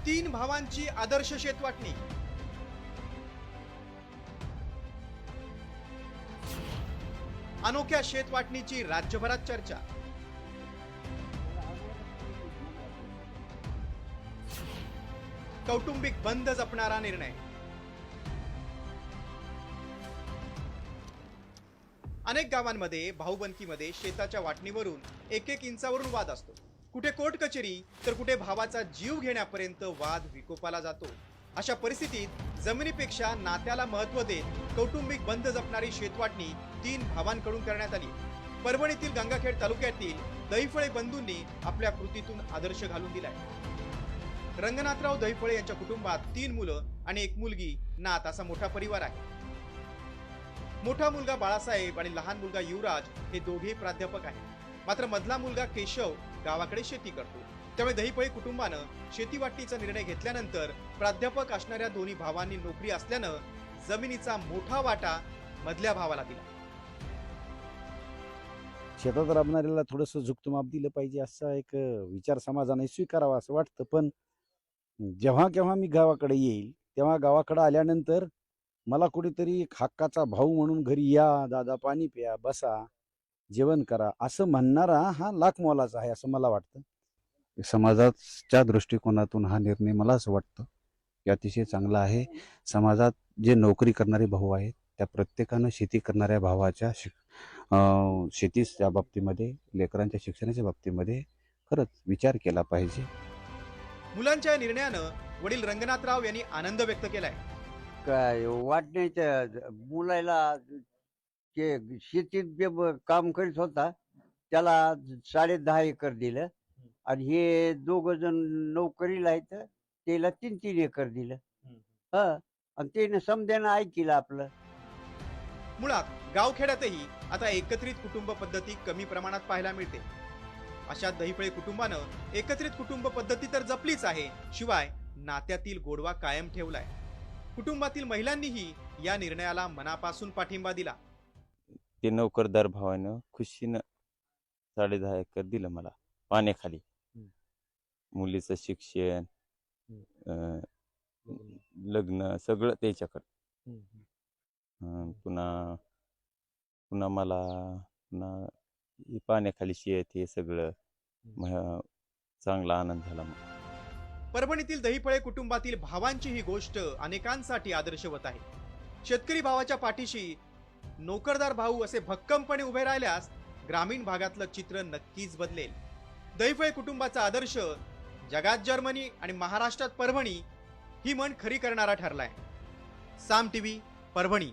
तीन भावांची आदर्श शेतवाटणी. अनोख्या शेतवाटणीची राज्यभरात चर्चा. कौटुंबिक बंध जपणारा निर्णय. अनेक गावांमध्ये भाऊबंदकीमध्ये शेताच्या वाटणीवरून एक इंचावरून वाद असतो. कुठे कोर्ट कचेरी तर कुठे भावाचा जीव घेण्यापर्यंत वाद विकोपाला जातो. अशा परिस्थितीत जमिनीपेक्षा नात्याला महत्त्व देत कौटुंबिक बंध जपणारी शेतवाटणी तीन भावांकडून करण्यात आली. परभणीतील गंगाखेड तालुक्यातील दहिफळे बंधूंनी आपल्या कृतीतून आदर्श घालून दिलाय. रंगनाथराव दहिफळे यांच्या कुटुंबात 3 मुलं आणि 1 मुलगी नात असा मोठा परिवार आहे. मोठा मुलगा बाळासाहेब आणि लहान मुलगा युवराज हे दोघे प्राध्यापक आहेत. मात्र मधला मुलगा केशव गावाकडे शेती करतो. त्यामुळे दहिफळे कुटुंबानं शेती वाटणीचा निर्णय घेतल्यानंतर प्राध्यापक असणाऱ्या दोन्ही भावांनी नोकरी असल्यानं जमिनीचा मोठा वाटा मधल्या भावाला दिला. शेतात राबणाऱ्याला थोडंसं झुकतं माप दिलं पाहिजे असा एक विचार समाजाने स्वीकारावा असं वाटतं. पण जेव्हा केव्हा मी गावाकडे येईल तेव्हा गावाकडे आल्यानंतर मला कुठेतरी एक हक्काचा भाऊ म्हणून घरी या, दादा पाणी प्या, बसा, जेवण करा असं म्हणणारा हा लाख मोलाचा आहे असं मला वाटतं. समाजाच्या दृष्टिकोनातून हा निर्णय मला असं वाटतं की अतिशय चांगला आहे. समाजात जे नोकरी करणारे भाऊ आहेत त्या प्रत्येकानं शेती करणाऱ्या भावाच्या शेतीच्या बाबतीमध्ये, लेकरांच्या शिक्षणाच्या बाबतीमध्ये खरंच विचार केला पाहिजे. मुलांच्या या निर्णयानं वडील रंगनाथराव यांनी आनंद व्यक्त केलाय. काय वाटण्याच्या मुलाला ते शेतीत जे काम करीत होता त्याला 10.5 एकर दिलं आणि हे दोघ जण नोकरीला आहेत त्याला 3-3 एकर दिलं. आणि त्याने समध्यानं ऐकलं आपलं. मुळात गावखेड्यातही आता एकत्रित कुटुंब पद्धती कमी प्रमाणात पाहायला मिळते. अशा दहिफळे कुटुंबानं एकत्रित कुटुंब पद्धती तर जपलीच आहे, शिवाय नात्यातील गोडवा कायम ठेवलाय. कुटुंबातील महिलांनीही या निर्णयाला मनापासून पाठिंबा दिला. ते नोकरदार भावानं खुशीनं 10.5 एकर दिलं मला पाण्याखाली. मुलीचं शिक्षण, लग्न सगळं त्याच्याकडं. पुन्हा मला पाण्याखाली शेत हे सगळं चांगला आनंद झाला. परभणीतील दहिफळे कुटुंबातील भावांची ही गोष्ट अनेकांसाठी आदर्शवत आहे. शेतकरी भावाच्या पाठीशी नोकरदार भाऊ असे भक्कमपणे उभे राहिल्यास ग्रामीण भागातलं चित्र नक्कीच बदलेल. दहिफळे कुटुंबाचा आदर्श जगात जर्मनी आणि महाराष्ट्रात परभणी ही म्हण खरी करणारा ठरलाय. साम टीव्ही, परभणी.